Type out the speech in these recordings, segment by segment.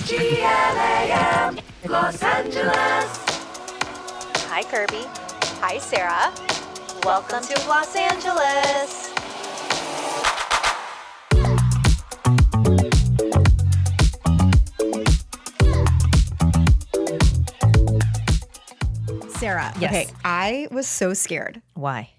GLAM, Los Angeles. Hi, Kirbie. Hi, Sara. Welcome to Los Angeles. Sara, Yes. okay, I was so scared Why?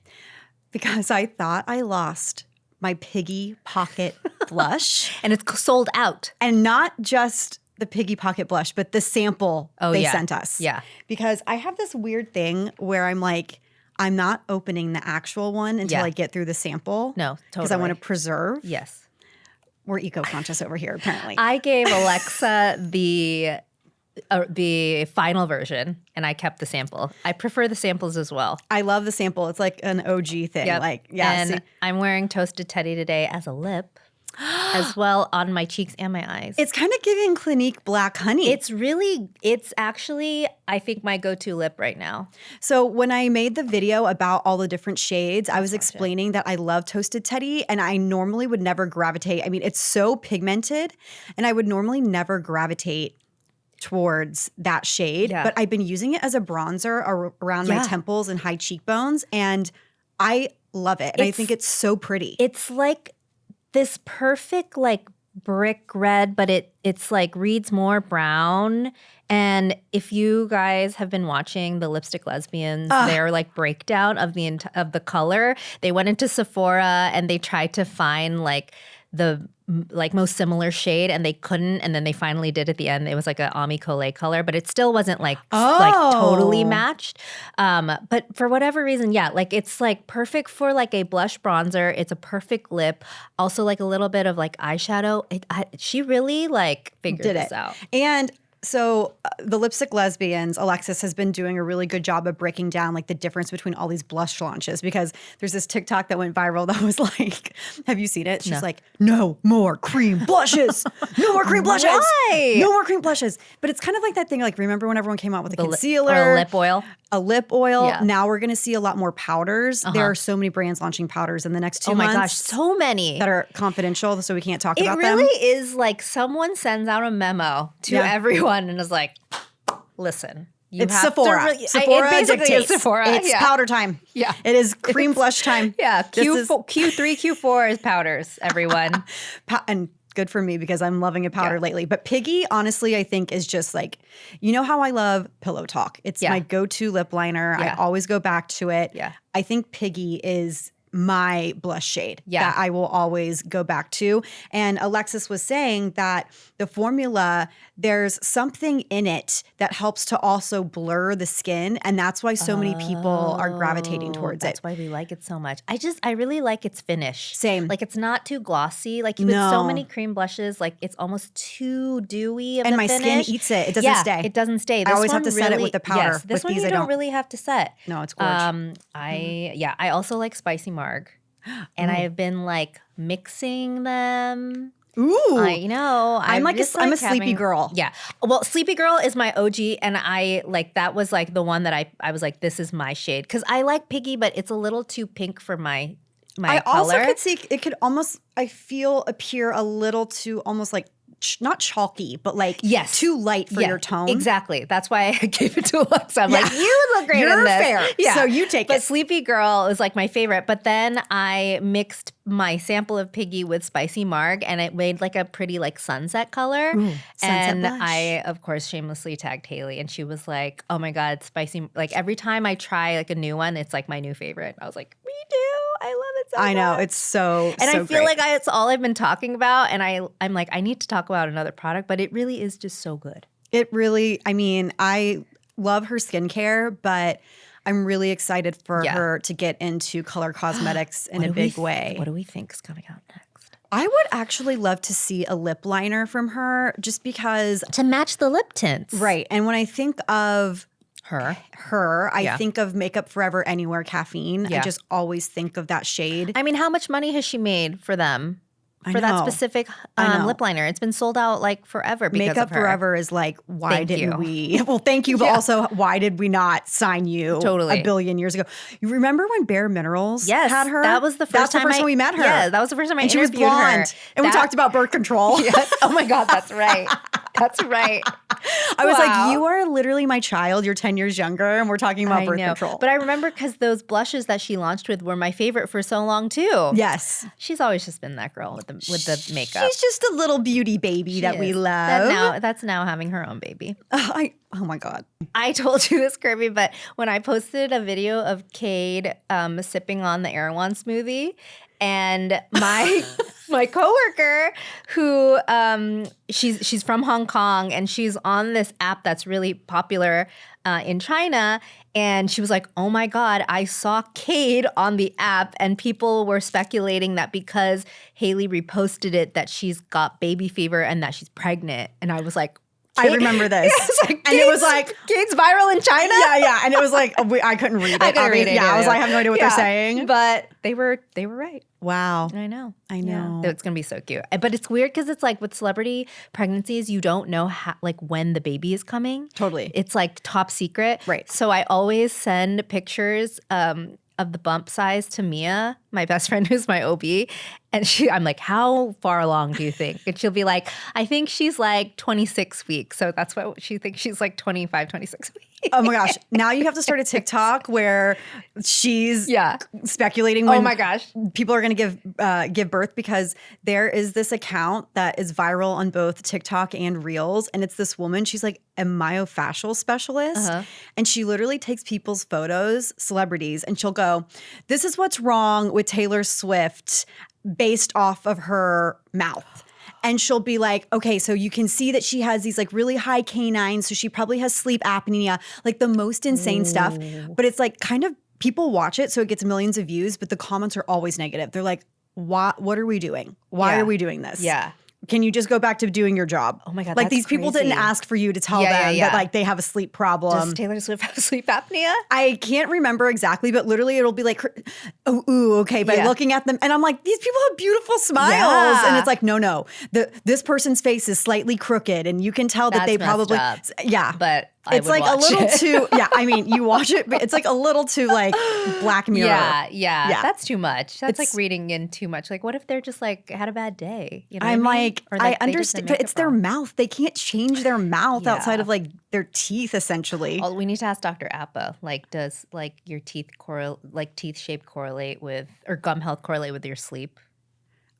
because I thought I lost my Piggy Pocket blush. And it's sold out. And not just the Piggy Pocket blush, but the sample they sent us. Yeah. Because I have this weird thing where I'm like, I'm not opening the actual one until Yeah. I get through the sample. No, Because I want to totally. preserve. Yes. We're eco-conscious over here, apparently. I gave Alexa the final version, and I kept the sample. I prefer the samples as well. I love the sample. It's like an OG thing. Yep. Like, yeah. And see? I'm wearing Toasted Teddy today as a lip, as well on my cheeks and my eyes. It's kind of giving Clinique black honey. It's actually, I think, my go-to lip right now. So when I made the video about all the different shades, I was explaining that I love Toasted Teddy and I normally would never gravitate. I mean, it's so pigmented and I would normally never gravitate towards that shade. Yeah. But I've been using it as a bronzer around my Yeah. temples and high cheekbones and I love it. And I think it's so pretty. It's like this perfect like brick red, but it's like reads more brown. And if you guys have been watching the Lipstick Lesbians, their like breakdown of the color, they went into Sephora and they tried to find like the like most similar shade and they couldn't, and then they finally did at the end. It was like a Ami Collet color, but it still wasn't like totally matched. But for whatever reason, yeah, like it's like perfect for like a blush bronzer. It's a perfect lip. Also like a little bit of like eyeshadow. She really like figured this out. And so the Lipstick Lesbians, Alexis has been doing a really good job of breaking down like the difference between all these blush launches because there's this TikTok that went viral that was like, have you seen it? She's like, no more cream blushes. No more cream blushes. Why? No more cream blushes. But it's kind of like that thing, like remember when everyone came out with a concealer? Or a lip oil. A lip oil. Yeah. Now we're going to see a lot more powders. There are so many brands launching powders in the next 2 months. Oh my gosh, so many. That are confidential, so we can't talk It about really them. is like someone sends out a memo to everyone and is like, listen, you It's have Sephora. to really, Sephora it basically dictates. is Sephora. It's powder time. Yeah. It is cream blush time. Yeah, This is- Q3, Q4 is powders, everyone. and good for me because I'm loving a powder lately. But Piggy, honestly, I think is just like, you know how I love Pillow Talk. It's my go-to lip liner. Yeah. I always go back to it. Yeah. I think Piggy is my blush shade Yeah. that I will always go back to. And Alexis was saying that the formula, there's something in it that helps to also blur the skin. And that's why so many people are gravitating towards That's it. why we like it so much. I really like its finish. Same. Like it's not too glossy. Like with so No. many cream blushes, like it's almost too dewy of And the my finish. skin eats it. It doesn't stay. It doesn't stay. I This always have one to set it really- with the powder. Yes, this With one these, you I don't don't. really have to set. No, it's gorgeous. I also like spicy marg. And I've been like mixing them. Ooh. I know. I'm like I'm a sleepy having- girl. Yeah. Well, Sleepy Girl is my OG, and I like that was like the one that I was like, this is my shade because I like Piggy, but it's a little too pink for my I color. also could see it could almost, I feel, appear a little too almost like not chalky, but like too light for your tone. Exactly. That's why I gave it to Alexa. I'm like, you would look great You're in this. fair. Yeah. So you take but it. Sleepy Girl is like my favorite. But then I mixed my sample of Piggy with Spicy Marg, and it made like a pretty like sunset color. sunset and blush. I, of course, shamelessly tagged Haley, and she was like, "Oh my God, Spicy!" Like every time I try like a new one, it's like my new favorite. I was like, "Me too. I love it so I know. much." It's so And so I feel great. like it's all I've been talking about, and I'm like, I need to talk about another product, but it really is just so good. It really, I mean, I love her skincare, but I'm really excited for her to get into color cosmetics in a big way. What do we think is coming out next? I would actually love to see a lip liner from her just because. To match the lip tints. Right. And when I think of Her. I think of Makeup Forever Anywhere Caffeine. I Yeah. just always think of that shade. I mean, how much money has she made for them? for that know. specific I know. lip liner. It's been sold out like forever because Makeup of her. Forever is like, why Thank didn't you. we? Well, thank you, but also, why did we not sign you Totally. a billion years ago? You remember when Bare Minerals had her? That was the first time we met her. Yeah, that was the first time I and she was interviewed her. blonde. And we talked about birth control. Yes. Oh my God, that's right. That's right. I was Wow. like, you are literally my child. You're 10 years younger, and we're talking about birth control. But I remember because those blushes that she launched with were my favorite for so long too. Yes. She's always just been that girl with the makeup. She's just a little beauty baby that we love. That's now having her own baby. Oh my God. I told you this, Kirbie, but when I posted a video of Cade sipping on the Erewhon smoothie, and my coworker, who she's from Hong Kong, and she's on this app that's really popular in China, and she was like, "Oh my God, I saw Cade on the app," and people were speculating that because Haley reposted it, that she's got baby fever and that she's pregnant, and I was like, I remember this. And it was like, Cade's viral in China? Yeah. And it was like, I couldn't read it. I couldn't read it. Yeah, I was like, I have no idea what they're saying. But they were right. Wow. I know. Yeah. It's going to be so cute. But it's weird because it's like with celebrity pregnancies, you don't know when the baby is coming. Totally. It's like top secret. Right. So I always send pictures of the bump size to Mia, my best friend who's my OB. And I'm like, how far along do you think? And she'll be like, I think she's like 26 weeks. So that's what she thinks, she's like 25, 26 weeks. Oh my gosh. Now you have to start a TikTok where she's speculating when my gosh. people are going to give birth, because there is this account that is viral on both TikTok and Reels. And it's this woman, she's like a myofascial specialist. And she literally takes people's photos, celebrities, and she'll go, this is what's wrong with Taylor Swift based off of her mouth. And she'll be like, okay, so you can see that she has these like really high canines, so she probably has sleep apnea, like the most insane stuff. But it's like kind of people watch it, so it gets millions of views, but the comments are always negative. They're like, what are we doing? Why are we doing this? Yeah. Can you just go back to doing your job? Oh my God, like that's these people crazy. didn't ask for you to tell them that like they have a sleep problem. Does Taylor Swift have sleep apnea? I can't remember exactly, but literally it'll be like, okay, by looking at them. And I'm like, these people have beautiful smiles. Yeah. And it's like, no. This person's face is slightly crooked, and you can tell that That's they probably, messed up. But it's like a little too, I mean, you watch it, but it's like a little too like Black Mirror. Yeah. That's too much. That's like reading in too much. Like, what if they're just like had a bad day? You know I'm what I mean? like, Or, I they just understand, didn't but make it's it their wrong. mouth. They can't change their mouth outside of like their teeth, essentially. Oh, we need to ask Dr. Appa. Like, does like your teeth teeth shape correlate with, or gum health correlate with your sleep?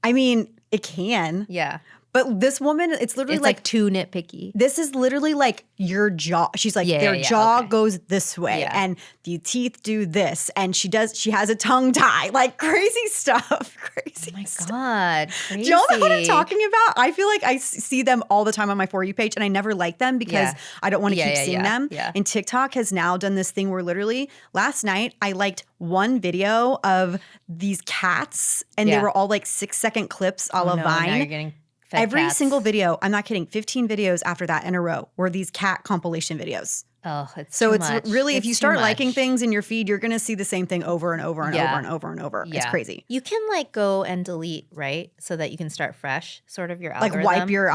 I mean, it can. Yeah. But this woman, it's literally It's like too nitpicky. This is literally like your jaw. She's like, their jaw goes this way, and the teeth do this, and she has a tongue tie, like crazy stuff. Crazy. Oh my stuff. God. Crazy. Do y'all know what I'm talking about? I feel like I see them all the time on my For You page, and I never like them because I don't want to keep seeing them. Yeah. And TikTok has now done this thing where literally last night I liked one video of these cats, and they were all like 6-second clips a la Now Vine. you're getting fed Every cats. single video, I'm not kidding, 15 videos after that in a row were these cat compilation videos. Oh, it's So too it's much. really, if It's you too start much. liking things in your feed, you're going to see the same thing over and over and over and over and over. It's crazy. You can like go and delete, right? So that you can start fresh, sort of your Like algorithm. wipe your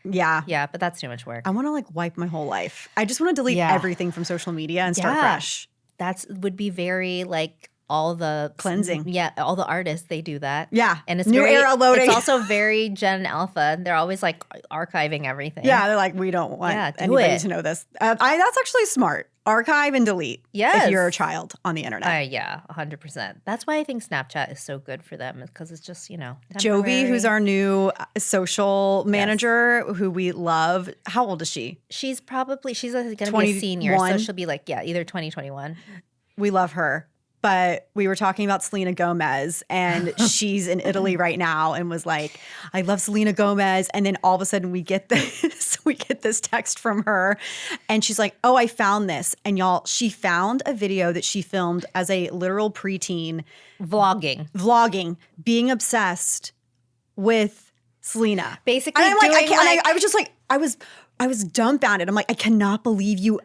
yeah. Yeah, but that's too much work. I want to like wipe my whole life. I just want to delete everything from social media and start fresh. That's would be very like all the Cleansing. Yeah, all the artists, they do that. Yeah. And it's New very, era loading. It's also very Gen Alpha. They're always like archiving everything. Yeah, they're like, we don't want do anybody it. to know this. That's actually smart. Archive and delete. Yes. If you're a child on the internet. Yeah, 100%. That's why I think Snapchat is so good for them, because it's just, Jovi, temporary. who's our new social manager, who we love. How old is she? She's going to be a senior, so she'll be like, either 2021. We love her. But we were talking about Selena Gomez, and she's in Italy right now, and was like, I love Selena Gomez. And then all of a sudden we get this text from her, and she's like, oh, I found this. And y'all, she found a video that she filmed as a literal preteen vlogging, being obsessed with Selena. Basically, and I'm like, I was just like, I was dumbfounded. I'm like, I cannot believe you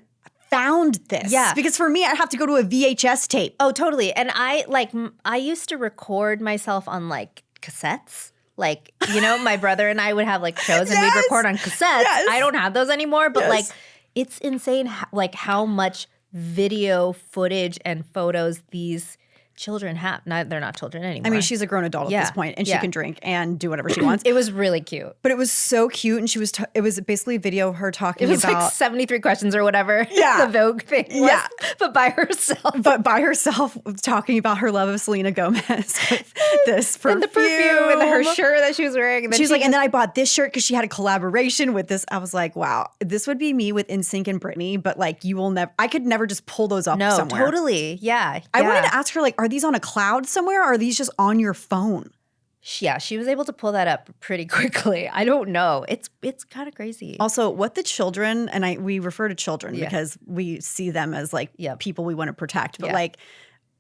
found this. Yeah. Because for me, I'd have to go to a VHS tape. Oh, totally. And I used to record myself on like cassettes. Like, my brother and I would have like shows and we'd record on cassettes. Yes. I don't have those anymore, but Yes. like it's insane how much video footage and photos these children have. They're not children anymore. I mean, she's a grown adult at this point, and she can drink and do whatever she wants. It was really cute. But it was so cute, and it was basically a video of her talking It was about like 73 questions or whatever. Yeah. The Vogue thing was, Yeah. but by herself. but by herself talking about her love of Selena Gomez with this perfume. And the perfume and her shirt that she was wearing. And then She's like, and then I bought this shirt because she had a collaboration with this. I was like, wow, this would be me with NSYNC and Britney, but like I could never just pull those up No, somewhere. totally. Yeah. I wanted to ask her, like, are these on a cloud somewhere or are these just on your phone? Yeah, she was able to pull that up pretty quickly. I don't know. It's kind of crazy. Also, what the children, and we refer to children because we see them as like people we want to protect, but like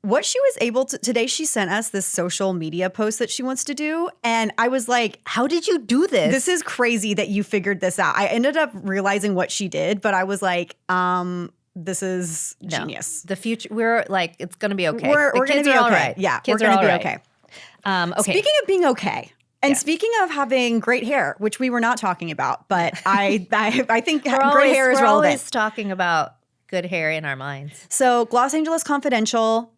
what she was able to, today she sent us this social media post that she wants to do. And I was like, how did you do this? This is crazy that you figured this out. I ended up realizing what she did, but I was like, this is genius. The future, we're like, it's going to be okay. We're going to be okay. All right. Yeah, kids we're going to be all okay. Okay. Speaking of being okay, and speaking of having great hair, which we were not talking about, but I think great hair is we're relevant. always talking about good hair in our minds. So Los Angeles Confidential,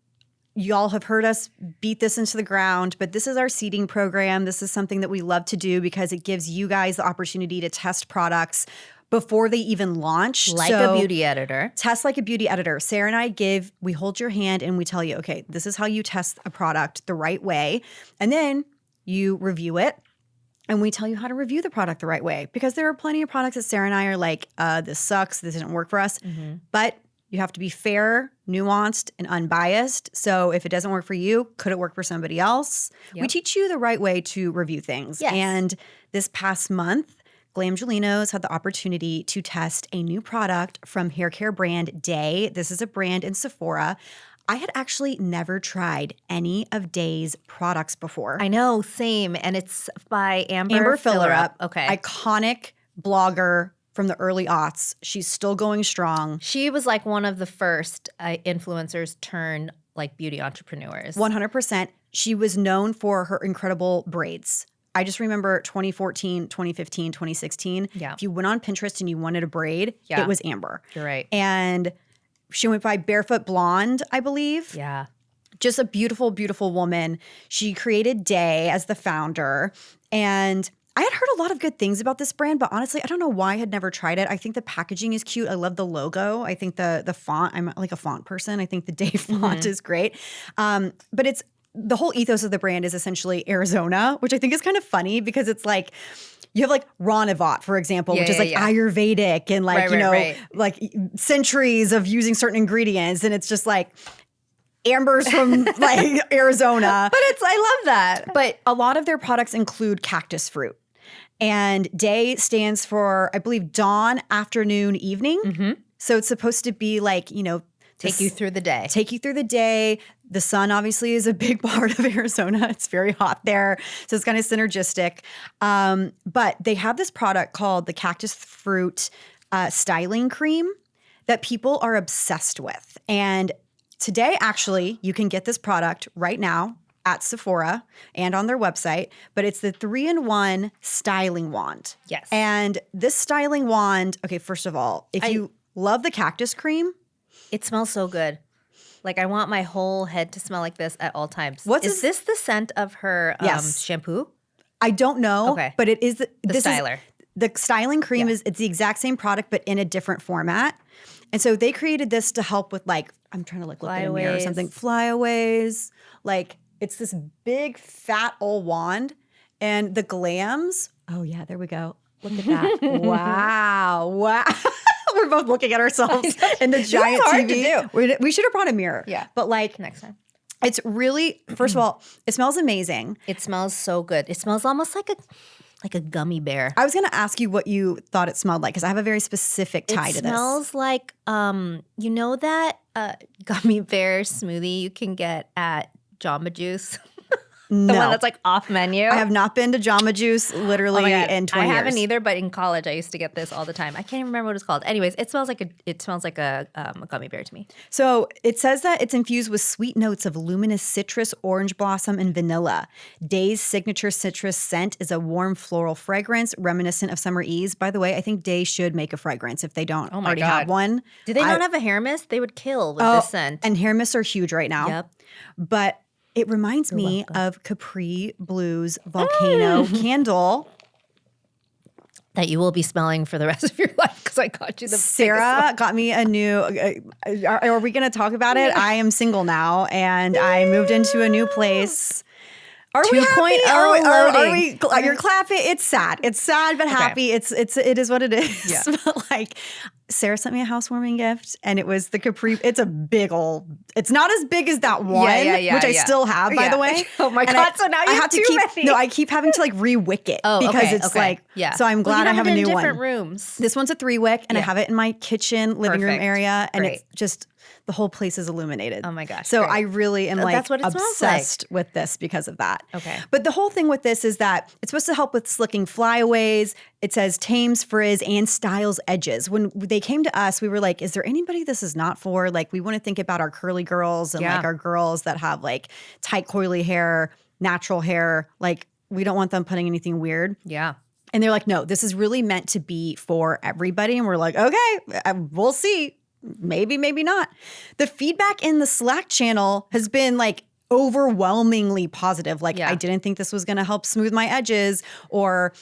y'all have heard us beat this into the ground, but this is our seeding program. This is something that we love to do because it gives you guys the opportunity to test products before they even launch. Like a beauty editor. Test like a beauty editor. Sarah and I we hold your hand and we tell you, okay, this is how you test a product the right way. And then you review it and we tell you how to review the product the right way. Because there are plenty of products that Sarah and I are like, this sucks, this didn't work for us. Mm-hmm. But you have to be fair, nuanced, and unbiased. So if it doesn't work for you, could it work for somebody else? Yep. We teach you the right way to review things. Yes. And this past month, Glams had the opportunity to test a new product from hair care brand Day. This is a brand in Sephora. I had actually never tried any of Day's products before. I know, same. And it's by Amber Fillerup. Okay. Iconic blogger from the early aughts. She's still going strong. She was like one of the first influencers turned like beauty entrepreneurs. 100%. She was known for her incredible braids. I just remember 2014, 2015, 2016. Yeah. If you went on Pinterest and you wanted a braid, it was Amber. You're right. And she went by Barefoot Blonde, I believe. Yeah. Just a beautiful, beautiful woman. She created Day as the founder. And I had heard a lot of good things about this brand, but honestly, I don't know why I had never tried it. I think the packaging is cute. I love the logo. I think the font, I'm like a font person. I think the Day font is great. But it's the whole ethos of the brand is essentially Arizona, which I think is kind of funny because it's like you have like Ranavat, for example, which is like Ayurvedic and like, like centuries of using certain ingredients. And it's just like Amber's from like Arizona. But I love that. But a lot of their products include cactus fruit. And Day stands for, I believe, dawn, afternoon, evening. Mm-hmm. So it's supposed to be like, take you through the day. Take you through the day. The sun obviously is a big part of Arizona. It's very hot there. So it's kind of synergistic. But they have this product called the Cactus Fruit Styling Cream that people are obsessed with. And today, actually, you can get this product right now at Sephora and on their website. But it's the 3-in-1 styling wand. Yes. And this styling wand, okay, first of all, if you love the cactus cream, it smells so good. Like I want my whole head to smell like this at all times. Is this the scent of her shampoo? I don't know, but it is the styler. The styling cream it's the exact same product, but in a different format. And so they created this to help with like, I'm trying to like look at a mirror or something. Flyaways. Like it's this big fat old wand. And the Glams, oh yeah, there we go. Look at that. Wow. We're both looking at ourselves in the giant hard TV. to do. We should have brought a mirror. Yeah. But like next time. It's really, first of all, it smells amazing. It smells so good. It smells almost like a gummy bear. I was going to ask you what you thought it smelled like because I have a very specific tie to this. It smells like, that gummy bear smoothie you can get at Jamba Juice? No. The one that's like off menu. I have not been to Jamba Juice literally Oh my God. in 20 years. I haven't either, but in college I used to get this all the time. I can't even remember what it's called. Anyways, it smells like a gummy bear to me. So it says that it's infused with sweet notes of luminous citrus, orange blossom, and vanilla. Day's signature citrus scent is a warm floral fragrance reminiscent of summer ease. By the way, I think Day should make a fragrance if they don't already have one. Do they not have a hair mist? They would kill with this scent. And hair mists are huge right now. Yep. But it reminds me of Capri Blue's Volcano Candle. That you will be smelling for the rest of your life because I got you the Sarah got me a new, are we going to talk about it? I am single now and I moved into a new place. Are we happy? Are we you're clapping. It's sad. It's sad but happy. It is what it is. Yeah. But like Sarah sent me a housewarming gift and it was the Capri. It's a big old, it's not as big as that one, which I still have, by the way. Oh my God. So now you have too many. No, I keep having to like re-wick it because it's like, so I'm glad I have a new one. Different rooms. This one's a 3-wick and I have it in my kitchen, living room area. And it's just, the whole place is illuminated. Oh my gosh. So I really am like That's what it obsessed with this because of that. Okay. But the whole thing with this is that it's supposed to help with slicking flyaways. It says tames frizz and styles edges. When they came to us, we were like, is there anybody this is not for? Like we want to think about our curly girls and like our girls that have like tight coily hair, natural hair. Like we don't want them putting anything weird. Yeah. And they're like, no, this is really meant to be for everybody. And we're like, okay, we'll see. Maybe, maybe not. The feedback in the Slack channel has been like overwhelmingly positive. Like, I didn't think this was going to help smooth my edges, or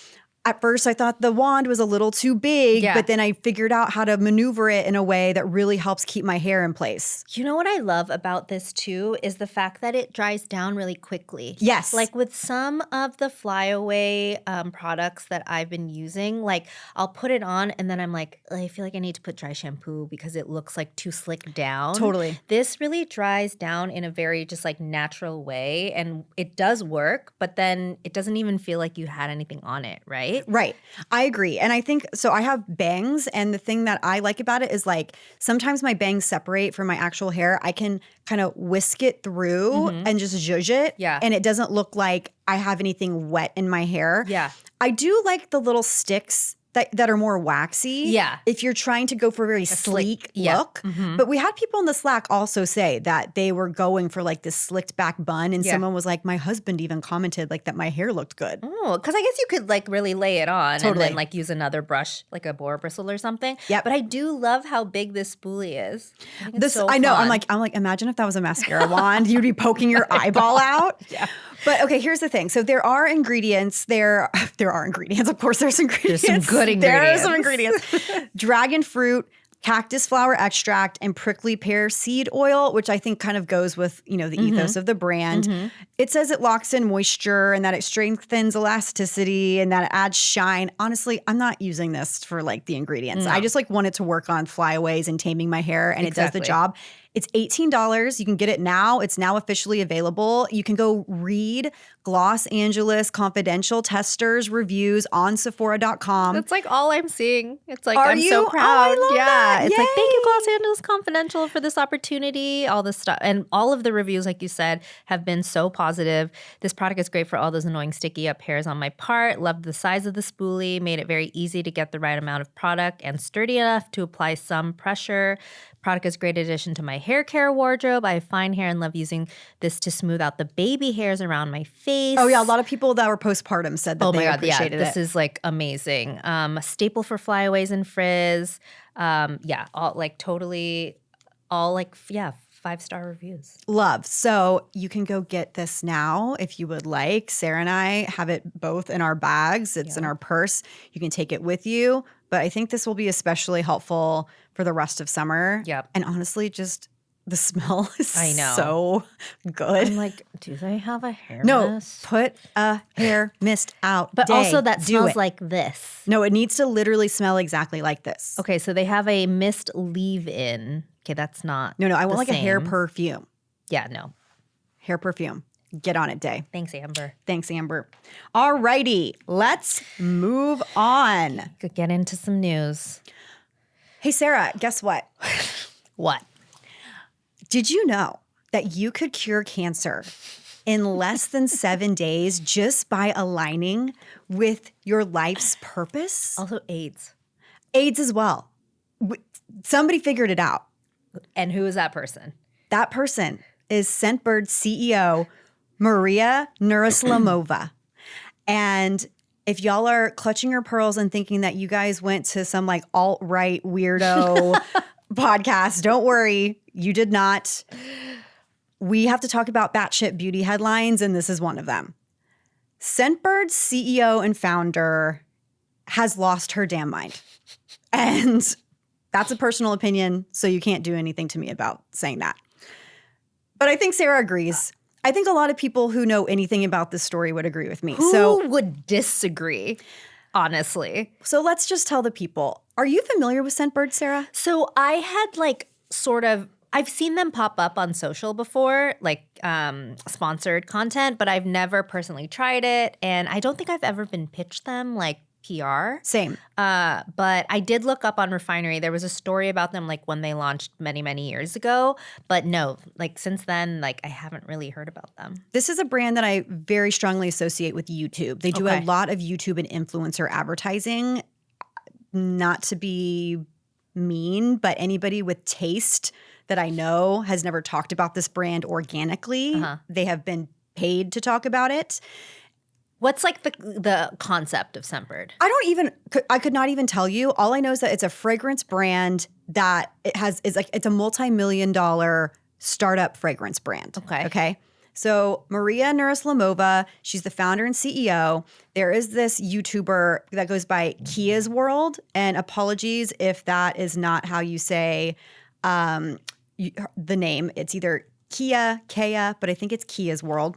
at first I thought the wand was a little too big, but then I figured out how to maneuver it in a way that really helps keep my hair in place. You know what I love about this too is the fact that it dries down really quickly. Yes. Like with some of the flyaway products that I've been using, like I'll put it on and then I'm like, I feel like I need to put dry shampoo because it looks like too slick down. Totally. This really dries down in a very just like natural way, and it does work, but then it doesn't even feel like you had anything on it, right? Right. I agree. And I think, so I have bangs, and the thing that I like about it is like sometimes my bangs separate from my actual hair. I can kind of whisk it through and just zhuzh it. Yeah. And it doesn't look like I have anything wet in my hair. Yeah. I do like the little sticks that are more waxy. Yeah. If you're trying to go for a very sleek look. But we had people in the Slack also say that they were going for like this slicked back bun. And someone was like, my husband even commented like that my hair looked good. Oh, because I guess you could like really lay it on and Totally. then like use another brush, like a boar bristle or something. Yep. But I do love how big this spoolie is. I think it's This so I know. fun. I'm like, imagine if that was a mascara wand, you'd be poking your eyeball out. Yeah. But okay, here's the thing. So there are ingredients. There are ingredients. Of course, there's ingredients. There's some good ingredients. There are some ingredients. Dragon fruit, cactus flower extract, and prickly pear seed oil, which I think kind of goes with, you know, the ethos of the brand. It says it locks in moisture and that it strengthens elasticity and that it adds shine. Honestly, I'm not using this for like the ingredients. No. I just like want it to work on flyaways and taming my hair, and it does the Exactly. job. It's $18. You can get it now. It's now officially available. You can go read Los Angeles Confidential testers reviews on Sephora.com. That's like all I'm seeing. It's like Are I'm you? so Oh, proud. I love that. It's like thank you, Yay. Los Angeles Confidential, for this opportunity. All this stuff, and all of the reviews, like you said, have been so positive. This product is great for all those annoying sticky up hairs on my part. Loved the size of the spoolie. Made it very easy to get the right amount of product and sturdy enough to apply some pressure. Product is a great addition to my hair care wardrobe. I have fine hair and love using this to smooth out the baby hairs around my face. Oh yeah, a lot of people that were postpartum said that they appreciated this it. is like amazing. A staple for flyaways and frizz. All like totally, all like 5-star reviews. Love. So you can go get this now if you would like. Sarah and I have it both in our bags. It's in our purse. You can take it with you. But I think this will be especially helpful for the rest of summer. Yep. And honestly, just the smell is I know. so good. I'm like, do they have a hair No, mist? put a hair mist out. But Day. also that Do smells it. like this. No, it needs to literally smell exactly like this. Okay, so they have a mist leave-in. Okay, that's not No, I want the like a hair same. perfume. Yeah, no. Hair perfume. Get on it, Day. Thanks, Amber. Thanks, Amber. All righty, let's move on. Could get into some news. Hey, Sarah, guess what? What? Did you know that you could cure cancer in less than 7 days just by aligning with your life's purpose. Also AIDS. AIDS as well. Somebody figured it out. And who is that person? That person is Scentbird CEO Maria Nuraslamova. And if y'all are clutching your pearls and thinking that you guys went to some like alt-right weirdo podcast, don't worry, you did not. We have to talk about batshit beauty headlines, and this is one of them. Scentbird's CEO and founder has lost her damn mind. And that's a personal opinion, so you can't do anything to me about saying that. But I think Sara agrees. I think a lot of people who know anything about this story would agree with me. Who would disagree, honestly? So let's just tell the people. Are you familiar with Scentbird, Sara? So I had like sort of, I've seen them pop up on social before, like sponsored content, but I've never personally tried it. And I don't think I've ever been pitched them like PR. Same. But I did look up on Refinery. There was a story about them like when they launched many, many years ago. But no, like since then, like I haven't really heard about them. This is a brand that I very strongly associate with YouTube. They do a Okay. lot of YouTube and influencer advertising. Not to be mean, but anybody with taste that I know has never talked about this brand organically. They have been paid to talk about it. What's like the concept of Scentbird? I could not even tell you. All I know is that it's a fragrance brand that it's a multi-million-dollar startup fragrance brand. Okay. So Maria Nuraslamova, she's the founder and CEO. There is this YouTuber that goes by Kia's World, and apologies if that is not how you say the name. It's either Kea, but I think it's Kia's World.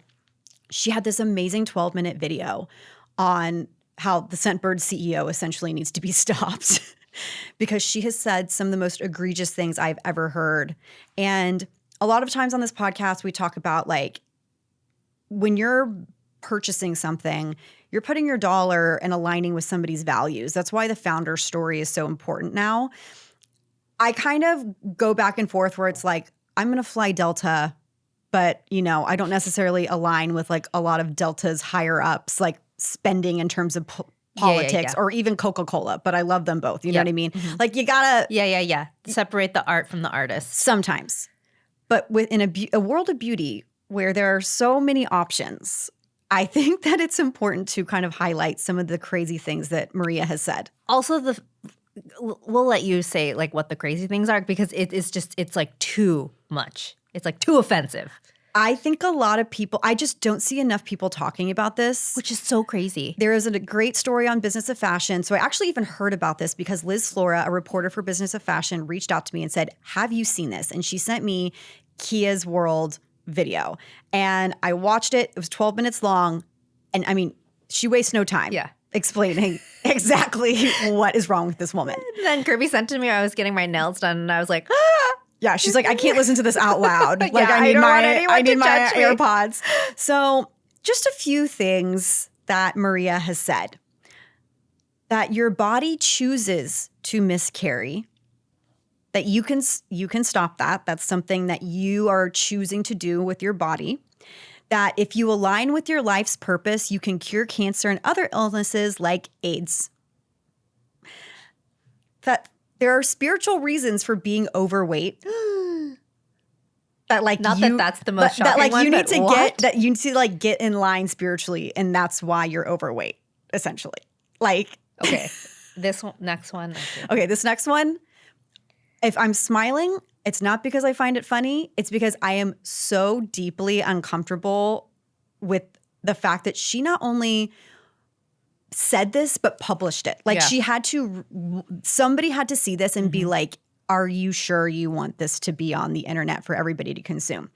She had this amazing 12-minute video on how the Scentbird CEO essentially needs to be stopped because she has said some of the most egregious things I've ever heard. And a lot of times on this podcast, we talk about like when you're purchasing something, you're putting your dollar and aligning with somebody's values. That's why the founder story is so important now. I kind of go back and forth where it's like, I'm going to fly Delta, but, you know, I don't necessarily align with like a lot of Delta's higher ups, like spending in terms of politics or even Coca-Cola. But I love them both. You know what I mean? Mm-hmm. Like you gotta. Yeah. Separate the art from the artist. Sometimes. But within a world of beauty where there are so many options, I think that it's important to kind of highlight some of the crazy things that Maria has said. Also, we'll let you say like what the crazy things are because it's like too much. It's like too offensive. I think a lot of people, I just don't see enough people talking about this. Which is so crazy. There is a great story on Business of Fashion. So I actually even heard about this because Liz Flora, a reporter for Business of Fashion, reached out to me and said, have you seen this? And she sent me Kia's World video. And I watched it. It was 12 minutes long. And I mean, she wastes no time explaining exactly what is wrong with this woman. And then Kirbie sent to me, I was getting my nails done and I was like, Yeah, she's like, I can't listen to this out loud. Like, Yeah, I need my judge me. AirPods. So, just a few things that Maria has said. That your body chooses to miscarry. That you can stop that. That's something that you are choosing to do with your body. That if you align with your life's purpose, you can cure cancer and other illnesses like AIDS. That there are spiritual reasons for being overweight. That like that's the most shocking that like one, you need but to what? get in line spiritually, and that's why you're overweight, essentially. Like okay, next one. Okay, this next one. If I'm smiling, it's not because I find it funny. It's because I am so deeply uncomfortable with the fact that she not only said this, but published it. Like somebody had to see this and be like, are you sure you want this to be on the internet for everybody to consume?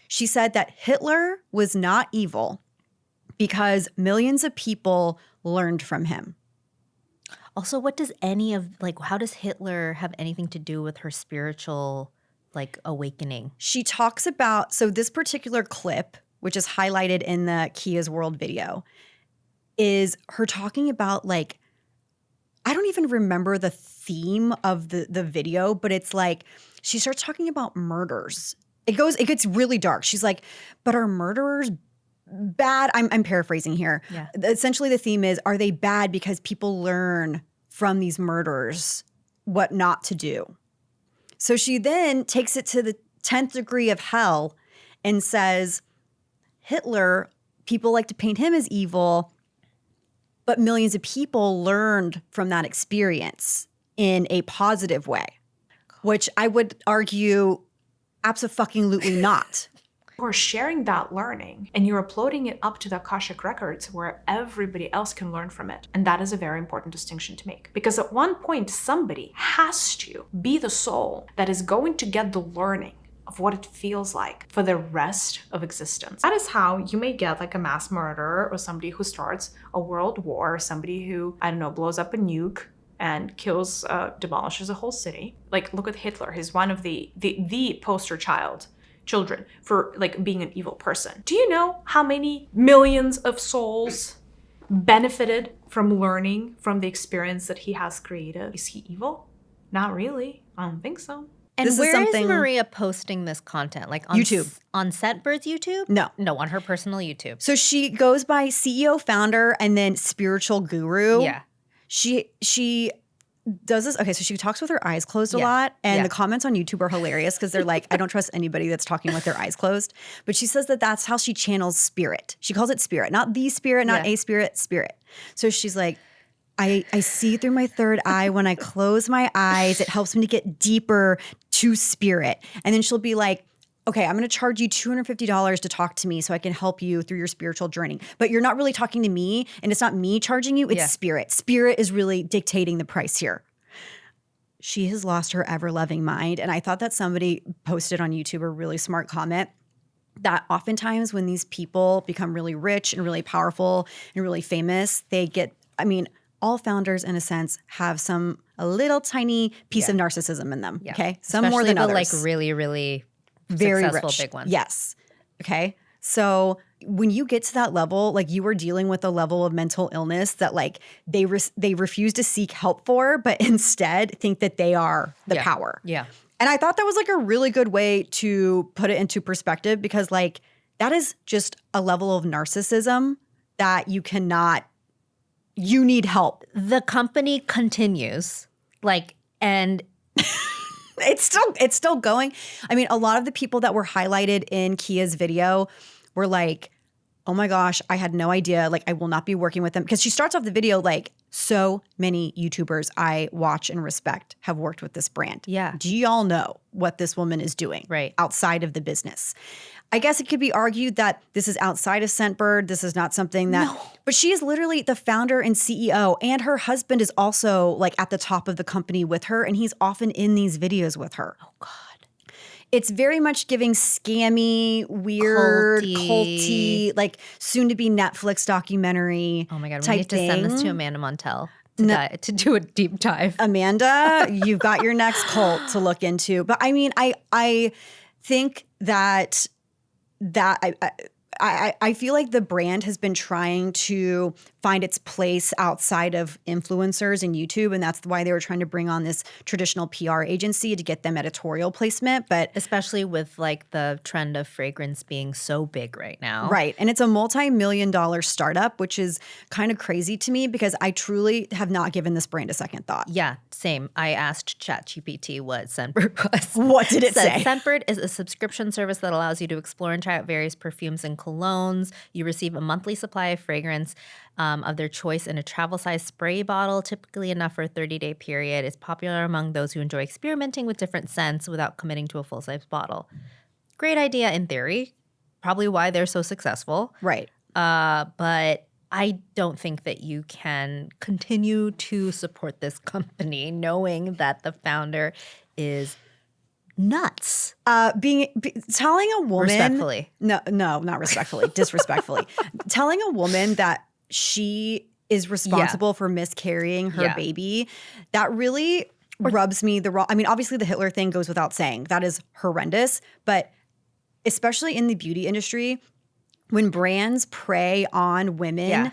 She said that Hitler was not evil because millions of people learned from him. Also, how does Hitler have anything to do with her spiritual like awakening? She talks about, so this particular clip, which is highlighted in the Kia's World video, is her talking about like, I don't even remember the theme of the video, but it's like, she starts talking about murders. It gets really dark. She's like, but are murderers bad. I'm paraphrasing here. Yeah. Essentially, the theme is, are they bad because people learn from these murders what not to do? So she then takes it to the 10th degree of hell and says, Hitler, people like to paint him as evil, but millions of people learned from that experience in a positive way, which I would argue abso-fucking-lutely not. You're sharing that learning and you're uploading it up to the Akashic records where everybody else can learn from it. And that is a very important distinction to make. Because at one point, somebody has to be the soul that is going to get the learning of what it feels like for the rest of existence. That is how you may get like a mass murderer or somebody who starts a world war, or somebody who, I don't know, blows up a nuke and kills, demolishes a whole city. Like, look at Hitler. He's one of the poster children for like being an evil person. Do you know how many millions of souls benefited from learning from the experience that he has created? Is he evil? Not really. I don't think so. And This is where is something- Maria posting this content? Like on YouTube. On Scentbird's YouTube? No. No, on her personal YouTube. So she goes by CEO, founder, and then spiritual guru. Yeah. She does this. Okay, so she talks with her eyes closed a Yeah. lot. And Yeah. the comments on YouTube are hilarious because they're like, I don't trust anybody that's talking with their eyes closed. But she says that that's how she channels spirit. She calls it spirit, not the spirit, not Yeah. a spirit, spirit. So she's like, I see through my third eye when I close my eyes. It helps me to get deeper to spirit. And then she'll be like, okay, I'm going to charge you $250 to talk to me so I can help you through your spiritual journey. But you're not really talking to me, and it's not me charging you, it's Yeah. spirit. Spirit is really dictating the price here. She has lost her ever-loving mind. And I thought that somebody posted on YouTube a really smart comment that oftentimes when these people become really rich and really powerful and really famous, they get, I mean, all founders in a sense have a little tiny piece of narcissism in them, Yeah. okay? Some more than the, others. like really, really Very successful rich. big ones. Yes. Okay. So when you get to that level, like you are dealing with a level of mental illness that like they refuse to seek help for, but instead think that they are the Yeah. power. Yeah. And I thought that was like a really good way to put it into perspective because like that is just a level of narcissism that you need help. The company continues, like, and It's still going. I mean, a lot of the people that were highlighted in Kia's video were like, oh my gosh, I had no idea. Like, I will not be working with them. Because she starts off the video like, so many YouTubers I watch and respect have worked with this brand. Yeah. Do y'all know what this woman is doing Right. outside of the business? I guess it could be argued that this is outside of Scentbird. This is not something that, but she is literally the founder and CEO, and her husband is also like at the top of the company with her, and he's often in these videos with her. oh God. It's very much giving scammy, weird, culty, like soon to be Netflix documentary. Oh my God. We type need to send this to thing. Amanda Montel to do a deep dive. Amanda, you've got your next cult to look into. But I mean, I think that I feel like the brand has been trying to find its place outside of influencers and YouTube, and that's why they were trying to bring on this traditional PR agency to get them editorial placement. But Especially with like the trend of fragrance being so big right now. right, and it's a multi-million-dollar startup, which is kind of crazy to me because I truly have not given this brand a second thought. Yeah, same. I asked ChatGPT what Scentbird was. What did it said, say? Scentbird is a subscription service that allows you to explore and try out various perfumes and colognes. You receive a monthly supply of fragrance of their choice in a travel-sized spray bottle, typically enough for a 30-day period. It's popular among those who enjoy experimenting with different scents without committing to a full-size bottle. Great idea in theory. Probably why they're so successful. Right. But I don't think that you can continue to support this company knowing that the founder is nuts. Telling a woman Respectfully. No, not respectfully, disrespectfully. Telling a woman that she is responsible for miscarrying her Yeah. baby, that really rubs me the wrong. I mean, obviously the Hitler thing goes without saying. That is horrendous, but especially in the beauty industry, when brands prey on women Yeah.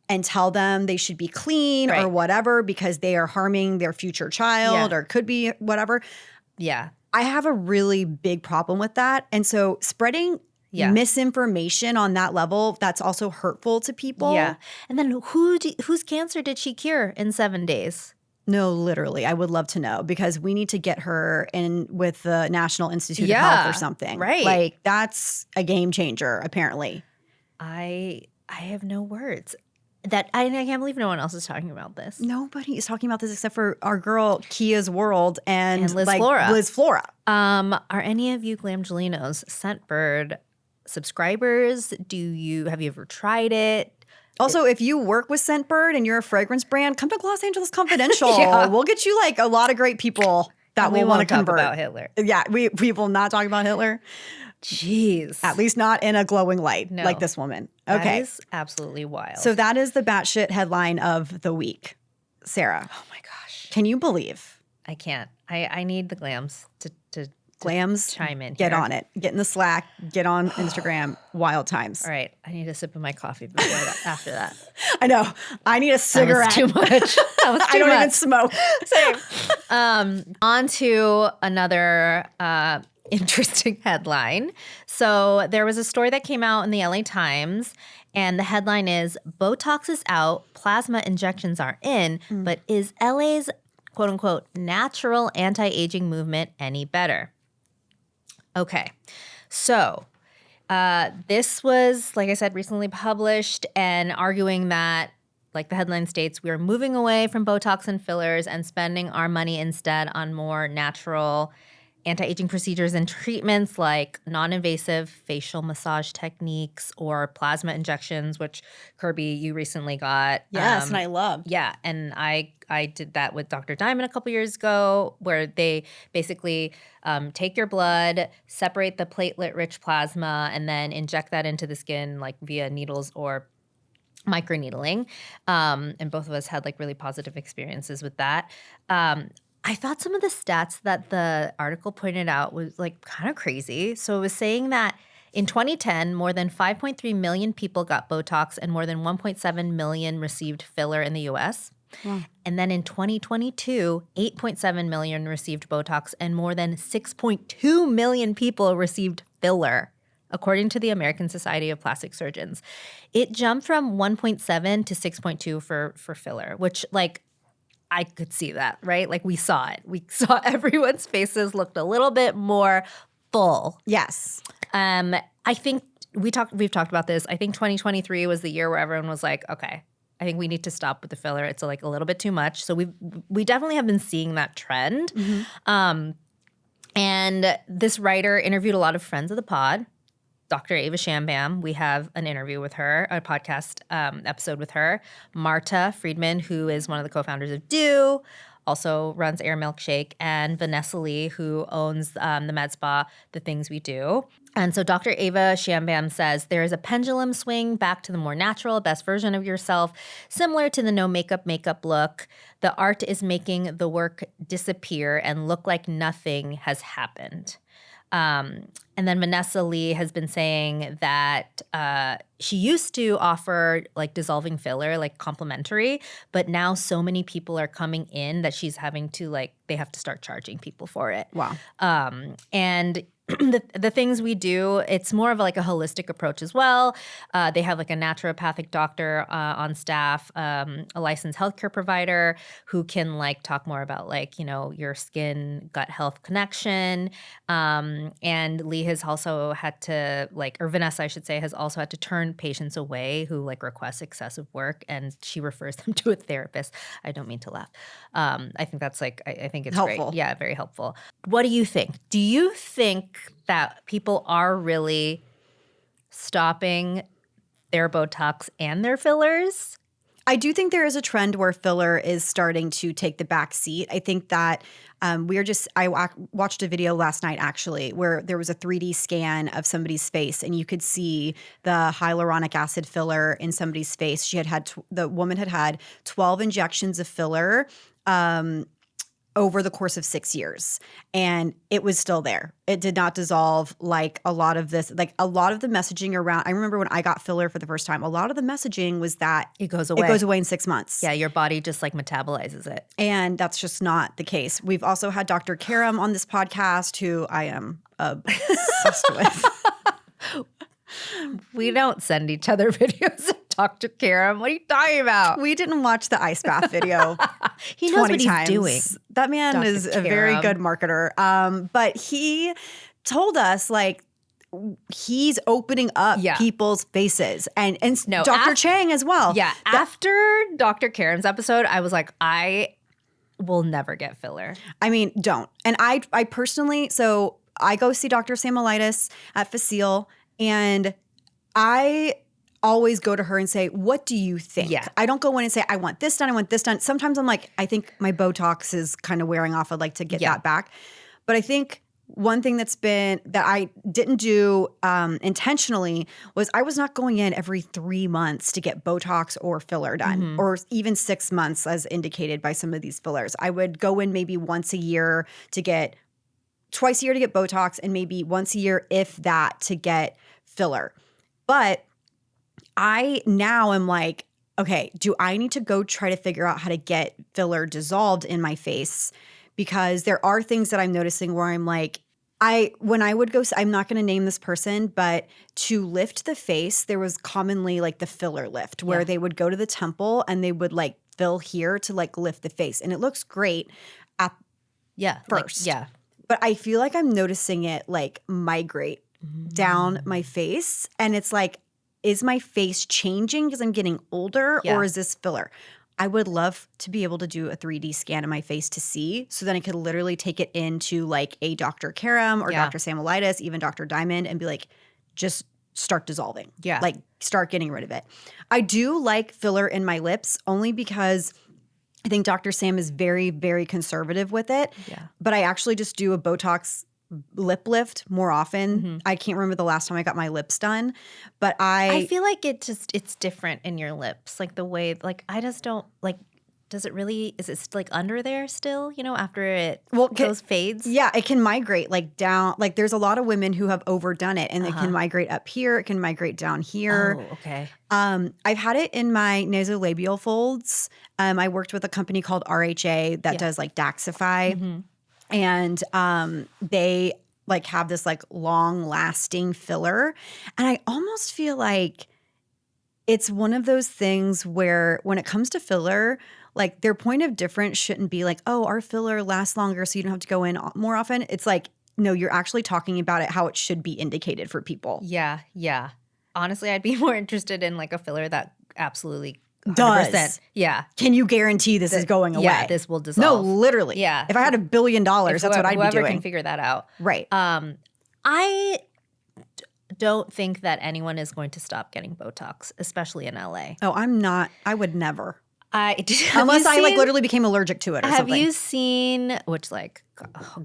and tell them they should be clean or Right. whatever because they are harming their future child Yeah. or could be whatever. Yeah. I have a really big problem with that. And so spreading misinformation on that level that's also hurtful to people. Yeah. And then whose cancer did she cure in 7 days? No, literally. I would love to know because we need to get her in with the National Institute of Health or something. Right. Like that's a game changer, apparently. I have no words. I can't believe no one else is talking about this. Nobody is talking about this except for our girl Kia's World and Liz Flora. Liz Flora. Are any of you Glamgelinos Scentbird subscribers? Have you ever tried it? Also, if you work with Scentbird and you're a fragrance brand, come to Los Angeles Confidential. Yeah. We'll get you like a lot of great people that will want to convert. Talk about Hitler. Yeah, we will not talk about Hitler. Jeez. At least not in a glowing light No. like this woman. That Okay. is absolutely wild. So that is the batshit headline of the week. Sarah, oh my gosh. can you believe? I can't. I need the Glams to Glams, chime in get here. on it. Get in the Slack. Get on Instagram. Wild times. All right. I need a sip of my coffee before after that. I know. I need a cigarette. That was too much. That was too I don't much. even smoke. Same. On to another interesting headline. So there was a story that came out in the LA Times, and the headline is Botox is out, plasma injections are in, but is LA's quote unquote natural anti-aging movement any better? Okay. So this was, like I said, recently published and arguing that, like the headline states, we are moving away from Botox and fillers and spending our money instead on more natural anti-aging procedures and treatments like non-invasive facial massage techniques or plasma injections, which Kirbie, you recently got. Yes, and I love. Yeah, and I did that with Dr. Diamond a couple years ago, where they basically take your blood, separate the platelet-rich plasma, and then inject that into the skin like via needles or microneedling. And both of us had like really positive experiences with that. I thought some of the stats that the article pointed out was like kind of crazy. So it was saying that in 2010, more than 5.3 million people got Botox and more than 1.7 million received filler in the US. Wow. And then in 2022, 8.7 million received Botox and more than 6.2 million people received filler, according to the American Society of Plastic Surgeons. It jumped from 1.7 to 6.2 for filler, which like I could see that, right? Like we saw it. We saw everyone's faces looked a little bit more full. Yes. I think we've talked about this. I think 2023 was the year where everyone was like, okay, I think we need to stop with the filler. It's like a little bit too much. So we definitely have been seeing that trend. And this writer interviewed a lot of friends of the pod. Dr. Ava Shambam, we have an interview with her, a podcast episode with her. Marta Friedman, who is one of the co-founders of Do, also runs Air Milkshake, and Vanessa Lee, who owns the med spa, The Things We Do. And so Dr. Ava Shambam says there is a pendulum swing back to the more natural, best version of yourself, similar to the no makeup look. The art is making the work disappear and look like nothing has happened. And then Vanessa Lee has been saying that she used to offer like dissolving filler, like complimentary, but now so many people are coming in that she's having to like, they have to start charging people for it. Wow. And the things we do, it's more of like a holistic approach as well. They have like a naturopathic doctor on staff, a licensed healthcare provider who can like talk more about like, you know, your skin gut health connection. And Lee has also had to like, or Vanessa, I should say, has also had to turn patients away who like request excessive work, and she refers them to a therapist. I don't mean to laugh. I think that's like, I think it's helpful. Great. Yeah, very helpful. What do you think? Do you think that people are really stopping their Botox and their fillers? I do think there is a trend where filler is starting to take the back seat. I think that I watched a video last night actually where there was a 3D scan of somebody's face and you could see the hyaluronic acid filler in somebody's face. The woman had had 12 injections of filler over the course of 6 years. And it was still there. It did not dissolve like a lot of this, like a lot of the messaging around. I remember when I got filler for the first time, a lot of the messaging was that it goes away. It goes away in 6 months. Yeah, your body just like metabolizes it. And that's just not the case. We've also had Dr. Karam on this podcast, who I am obsessed with. We don't send each other videos of Dr. Karam. What are you talking about? We didn't watch the ice bath video He knows 20 what he's times. doing. That man Dr. is a very Karam. good marketer. But he told us like he's opening up Yeah. people's faces and No, Dr. Chang as well. Yeah, after Dr. Karam's episode, I was like, I will never get filler. I mean, don't. And I personally, so I go see Dr. Samolitis at Facile, and I always go to her and say, what do you think? Yeah. I don't go in and say, I want this done, I want this done. Sometimes I'm like, I think my Botox is kind of wearing off. I'd like to get that back. But I think one thing that I didn't do intentionally was I was not going in every 3 months to get Botox or filler done, or even 6 months as indicated by some of these fillers. I would go in maybe once a year to get, twice a year to get Botox, and maybe once a year, if that, to get filler. But I now am like, okay, do I need to go try to figure out how to get filler dissolved in my face? Because there are things that I'm noticing where I'm like, when I would go, I'm not going to name this person, but to lift the face, there was commonly like the filler lift where they would go to the temple and they would like fill here to like lift the face. And it looks great at first. But I feel like I'm noticing it like migrate down my face. And it's like, is my face changing because I'm getting older or is this filler? I would love to be able to do a 3D scan of my face to see, so then I could literally take it into like a Dr. Karam or Dr. Samolitis, even Dr. Diamond, and be like, just start dissolving. Yeah. Like start getting rid of it. I do like filler in my lips only because I think Dr. Sam is very, very conservative with it. Yeah. But I actually just do a Botox lip lift more often. I can't remember the last time I got my lips done, but I feel like it's different in your lips. Like the way, like I just don't like, does it really, is it like under there still, you know, after it goes fades? Yeah, it can migrate like down. Like there's a lot of women who have overdone it and it can migrate up here. It can migrate down here. Oh, okay. I've had it in my nasolabial folds. I worked with a company called RHA that does like Daxify. And they like have this like long lasting filler. And I almost feel like it's one of those things where when it comes to filler, like their point of difference shouldn't be like, oh, our filler lasts longer so you don't have to go in more often. It's like, no, you're actually talking about it how it should be indicated for people. Yeah, yeah. Honestly, I'd be more interested in like a filler that absolutely 100%. Does. Yeah. Can you guarantee this is going away? Yeah, this will dissolve. No, literally. Yeah. If I had $1 billion, that's what I'd be Whoever doing. can figure that out. Right. I don't think that anyone is going to stop getting Botox, especially in LA. Oh, I'm not. I would never. Unless I like literally became allergic to it or something. Have you seen, which like,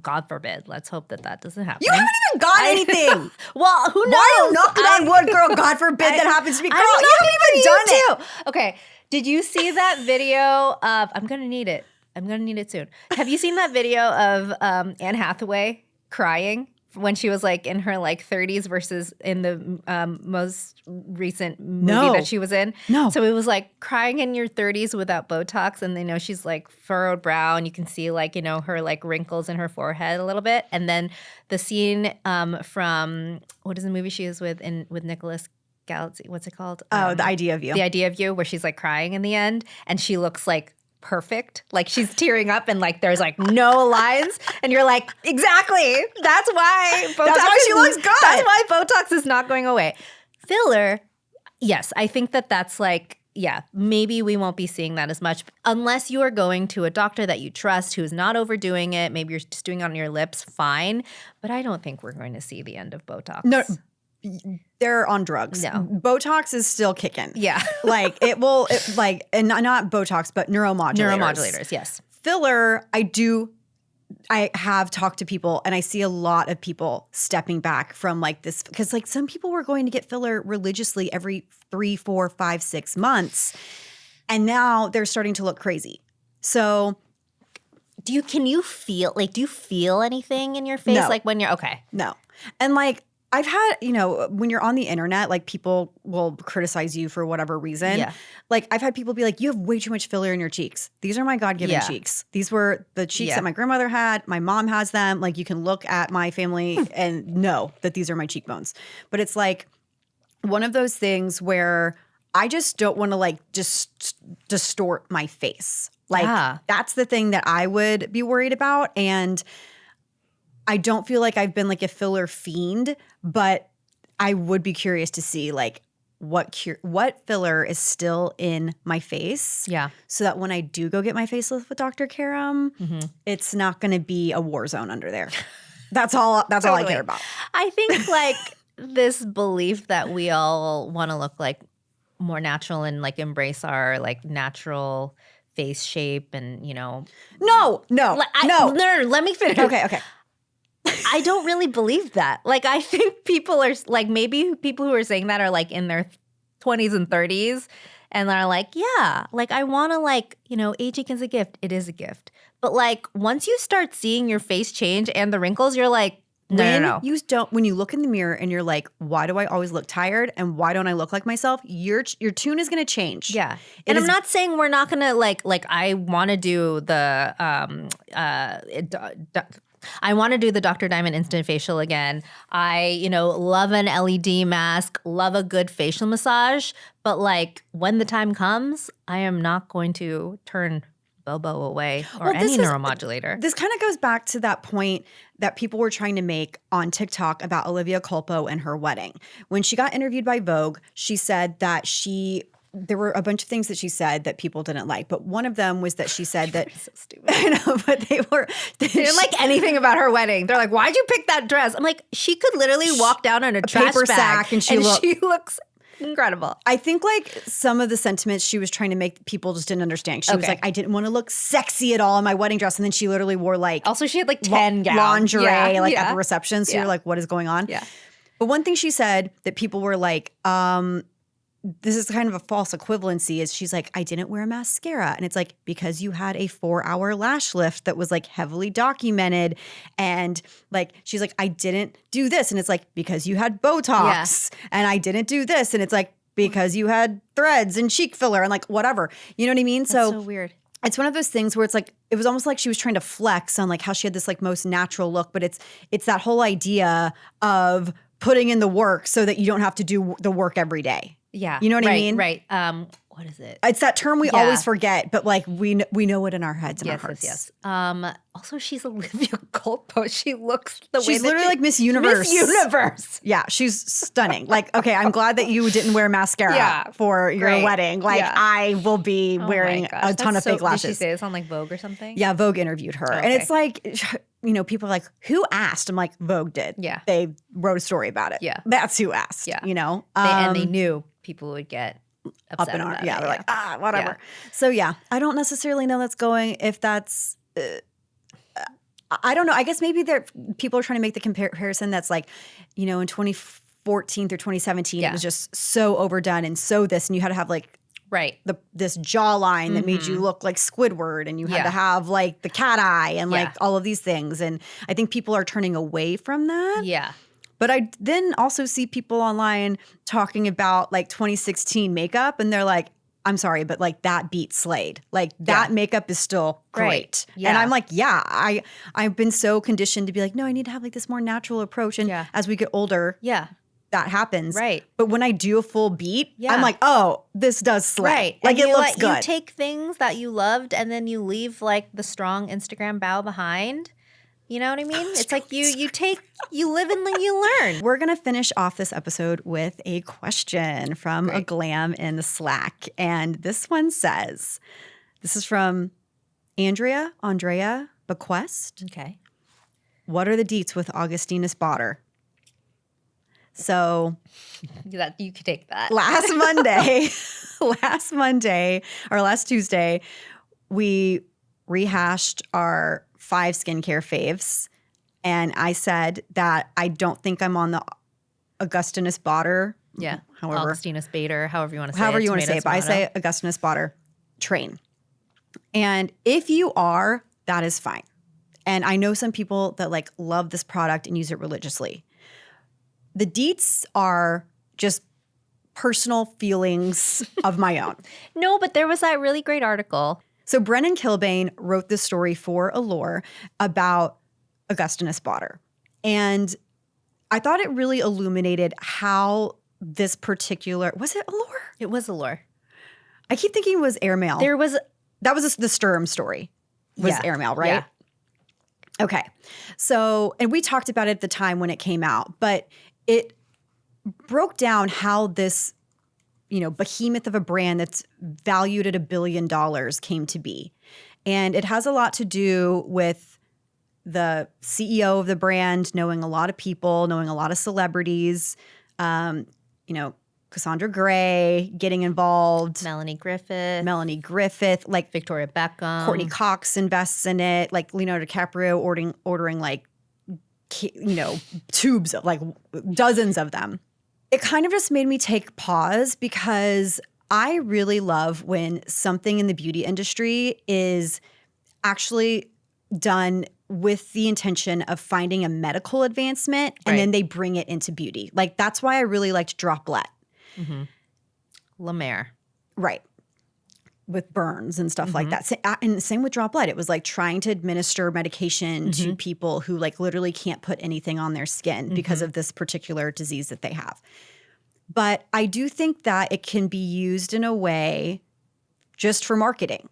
God forbid, let's hope that doesn't happen. You haven't even got anything. Well, who knows? Why are you knocking on wood, girl? God forbid that happens to me. Girl, you haven't even done it. Okay. Did you see that video of, I'm going to need it. I'm going to need it soon. Have you seen that video of Anne Hathaway crying when she was like in her like 30s versus in the most recent movie that she was in? No. So it was like crying in your 30s without Botox, and they know she's like furrowed brow, and you can see like, you know, her like wrinkles in her forehead a little bit. And then the scene from, what is the movie she is with Nicholas Galaxy? What's it called? The Idea of You. The Idea of You, where she's like crying in the end, and she looks like perfect, like she's tearing up, and like there's like no lines, and you're like, exactly. That's why Botox. That's why she looks good. That's why Botox is not going away. Filler, yes, I think that's like, yeah, maybe we won't be seeing that as much unless you are going to a doctor that you trust who is not overdoing it. Maybe you're just doing it on your lips, fine. But I don't think we're going to see the end of Botox. No, they're on drugs. No. Botox is still kicking. Yeah. Like it will, and not Botox, but neuromodulators. Neuromodulators, yes. Filler, I have talked to people and I see a lot of people stepping back from like this, because like some people were going to get filler religiously every 3, 4, 5, 6 months. And now they're starting to look crazy. So do you feel anything in your face? No. Like when you're, okay. no. And like, I've had, you know, when you're on the internet, like people will criticize you for whatever reason. Yeah. Like I've had people be like, you have way too much filler in your cheeks. These are my God-given cheeks. These were the cheeks that my grandmother had. My mom has them. Like you can look at my family and know that these are my cheekbones. But it's like, one of those things where I just don't want to like just distort my face. Like that's the thing that I would be worried about. And I don't feel like I've been like a filler fiend, but I would be curious to see like what filler is still in my face. Yeah. So that when I do go get my facelift with Dr. Karam, it's not going to be a war zone under there. That's all I care about. I think like this belief that we all want to look like more natural and like embrace our like natural face shape and, you know. No. No, let me finish. Okay. I don't really believe that. Like, I think people are like, maybe people who are saying that are like in their 20s and 30s and they're like, yeah, like I want to like, you know, aging is a gift. It is a gift. But like once you start seeing your face change and the wrinkles, you're like, no. When you look in the mirror and you're like, why do I always look tired and why don't I look like myself? Your tune is going to change. Yeah. And I'm not saying we're not going to like I want to do the I want to do the Dr. Diamond Instant Facial again. I, love an LED mask, love a good facial massage. But like when the time comes, I am not going to turn Bobo away or any neuromodulator. This kind of goes back to that point that people were trying to make on TikTok about Olivia Culpo and her wedding. When she got interviewed by Vogue, she said that there were a bunch of things that she said that people didn't like, but one of them was that she said that so stupid. I know, but they didn't like anything about her wedding. They're like, "Why'd you pick that dress?" I'm like, she could literally walk down in a trash paper bag sack and she looks incredible. I think like some of the sentiments she was trying to make people just didn't understand. She was like, I didn't want to look sexy at all in my wedding dress, and then she literally wore like also she had like 10 gowns. Lingerie at the reception. So you're like, what is going on? Yeah. But one thing she said that people were like, this is kind of a false equivalency is she's like, I didn't wear mascara. And it's like, because you had a 4-hour lash lift that was like heavily documented. And like, she's like, I didn't do this. And it's like, because you had Botox and I didn't do this. And it's like, because you had threads and cheek filler and like whatever. You know what I mean? That's so weird. It's one of those things where it's like, it was almost like she was trying to flex on like how she had this like most natural look, but it's that whole idea of putting in the work so that you don't have to do the work every day. Yeah. You know what I mean? Right. What is it? It's that term we always forget, but like we know it in our heads and our hearts. Yes. Also, she's Olivia Culpo. She looks the way she's literally like Miss Universe. Miss Universe. Yeah, she's stunning. Like, okay, I'm glad that you didn't wear mascara for your wedding. Like, I will be wearing a ton of fake lashes. Did she say this on like Vogue or something? Yeah, Vogue interviewed her. And it's like, people are like, who asked? I'm like, Vogue did. Yeah. They wrote a story about it. Yeah. That's who asked, and they knew people would get upset up in about arms. it. Yeah, they're like, whatever. Yeah. So I don't necessarily know that's going, if that's, I don't know. I guess maybe people are trying to make the comparison that's like, in 2014 through 2017, it was just so overdone and so this, and you had to have like, this jawline that made you look like Squidward, and you had to have like the cat eye and like all of these things. And I think people are turning away from that. Yeah. But I then also see people online talking about like 2016 makeup, and they're like, I'm sorry, but like that beat Slade. Like that makeup is still great. Yeah. And I'm like, I've been so conditioned to be like, no, I need to have like this more natural approach. And as we get older, that happens. Right. But when I do a full beat, I'm like, oh, this does slay. Right. Like it looks good. You take things that you loved and then you leave like the strong Instagram bow behind. You know what I mean? It's like you live and you learn. We're going to finish off this episode with a question from a glam in the Slack. And this one says, this is from Andrea Bequest. Okay. What are the deets with Augustinus Bader? So you could take that. Last Tuesday, we rehashed our 5 skincare faves. And I said that I don't think I'm on the Augustinus Bader. Yeah. Augustinus Bader, however you want to say it. However you want to say it. But I say Augustinus Bader train. And if you are, that is fine. And I know some people that like love this product and use it religiously. The deets are just personal feelings of my own. No, but there was that really great article. So Brennan Kilbane wrote this story for Allure about Augustinus Bader. And I thought it really illuminated how this particular, was it Allure? It was Allure. I keep thinking it was Airmail. That was the Sturm story, was Airmail, right? Yeah. Okay. So, and we talked about it at the time when it came out, but it broke down how this, behemoth of a brand that's valued at $1 billion came to be. And it has a lot to do with the CEO of the brand knowing a lot of people, knowing a lot of celebrities, Cassandra Gray getting involved. Melanie Griffith. Like Victoria Beckham. Courtney Cox invests in it. Like Leonardo DiCaprio ordering like, tubes of like dozens of them. It kind of just made me take pause because I really love when something in the beauty industry is actually done with the intention of finding a medical advancement and then they bring it into beauty. Like that's why I really liked Droplet. Mm-hmm. La Mer. Right. With burns and stuff like that. And same with Droplet. It was like trying to administer medication to people who like literally can't put anything on their skin because of this particular disease that they have. But I do think that it can be used in a way just for marketing.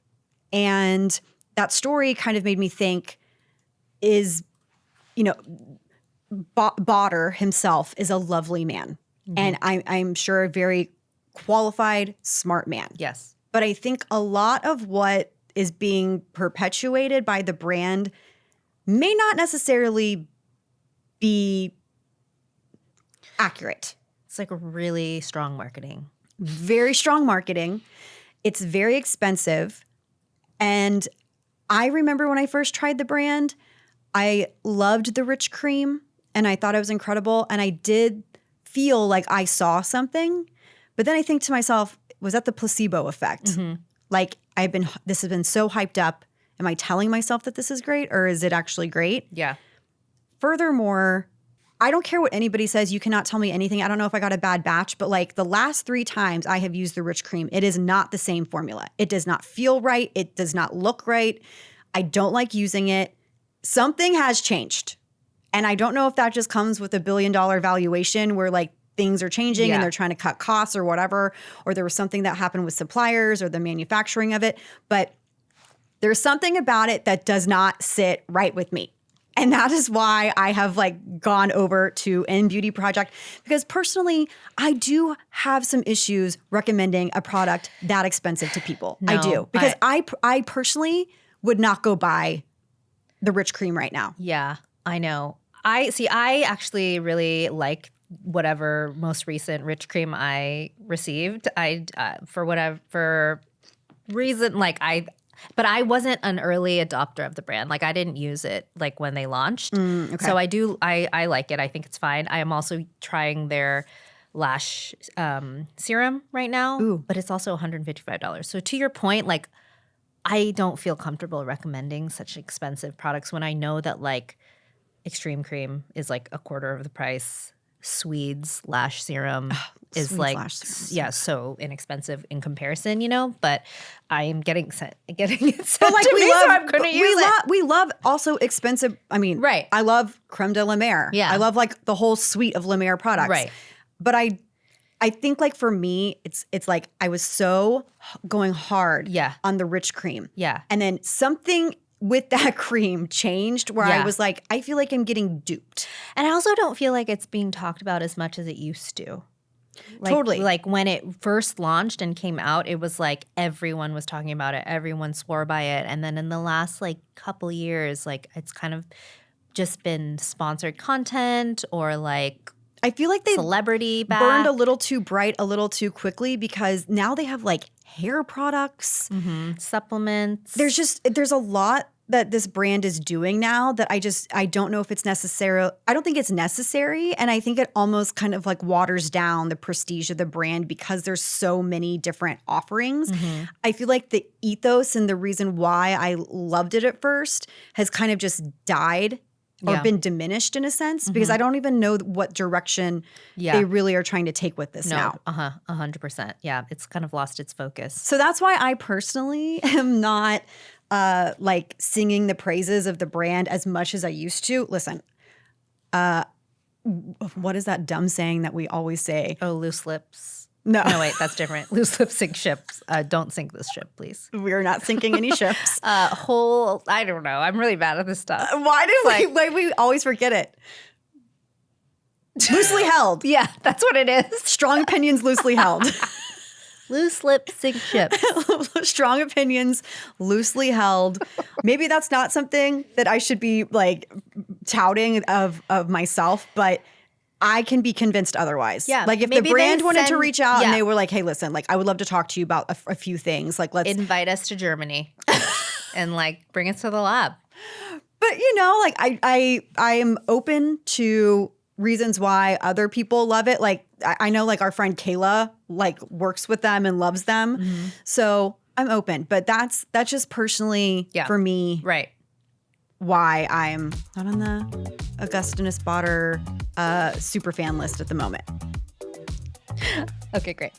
And that story kind of made me think Bader himself is a lovely man. And I'm sure a very qualified, smart man. Yes. But I think a lot of what is being perpetuated by the brand may not necessarily be accurate. It's like really strong marketing. Very strong marketing. It's very expensive. And I remember when I first tried the brand, I loved the rich cream and I thought it was incredible. And I did feel like I saw something. But then I think to myself, was that the placebo effect? Like this has been so hyped up. Am I telling myself that this is great or is it actually great? Yeah. Furthermore, I don't care what anybody says. You cannot tell me anything. I don't know if I got a bad batch, but like the last 3 times I have used the rich cream, it is not the same formula. It does not feel right. It does not look right. I don't like using it. Something has changed. And I don't know if that just comes with $1 billion valuation where like things are changing and they're trying to cut costs or whatever, or there was something that happened with suppliers or the manufacturing of it. But there's something about it that does not sit right with me. And that is why I have like gone over to N Beauty Project because personally, I do have some issues recommending a product that expensive to people. I do because I personally would not go buy the rich cream right now. Yeah, I know. I actually really like whatever most recent rich cream I received. For reason but I wasn't an early adopter of the brand. Like I didn't use it like when they launched. Okay. So I like it. I think it's fine. I am also trying their lash serum right now, but it's also $155. So to your point, like I don't feel comfortable recommending such expensive products when I know that like Extreme Cream is like a quarter of the price. Swede's lash serum is Swede's like lash serum. So inexpensive in comparison, but I am getting it sent But to like me, so I'm going to use it. We love also expensive. I mean, Right. I love Creme de la Mer. Yeah. I love like the whole suite of La Mer products. Right. But I think like for me, it's like I was so going hard on the rich cream. Yeah. And then something with that cream changed where I was like, I feel like I'm getting duped. And I also don't feel like it's being talked about as much as it used to. Totally. Like when it first launched and came out, it was like everyone was talking about it. Everyone swore by it. And then in the last like couple years, like it's kind of just been sponsored content or like I feel like they celebrity back. burned a little too bright, a little too quickly because now they have like hair products, supplements. There's a lot that this brand is doing now that I don't know if it's necessary. I don't think it's necessary. And I think it almost kind of like waters down the prestige of the brand because there's so many different offerings. I feel like the ethos and the reason why I loved it at first has kind of just died or been diminished in a sense because I don't even know what direction they really are trying to take with this now. 100%. Yeah, it's kind of lost its focus. So that's why I personally am not like singing the praises of the brand as much as I used to. Listen, what is that dumb saying that we always say? Oh, loose lips. No. No, wait, that's different. Loose lips sink ships. Don't sink this ship, please. We're not sinking any ships. I don't know. I'm really bad at this stuff. Why we always forget it? Loosely held. Yeah, that's what it is. Strong opinions loosely held. Loose lips sink ships. Strong opinions loosely held. Maybe that's not something that I should be like touting of myself, but I can be convinced otherwise. Yeah, like if the maybe brand they wanted to send- reach out yeah. and they were like, "Hey, listen, like I would love to talk to you about a few things. Like let's." Invite us to Germany and like bring us to the lab. But you know, like I am open to reasons why other people love it. Like I know, like our friend Kayla like works with them and loves them, so I'm open. But that's just personally for me, Right. why I'm not on the Augustinus Bader super fan list at the moment. Okay, great.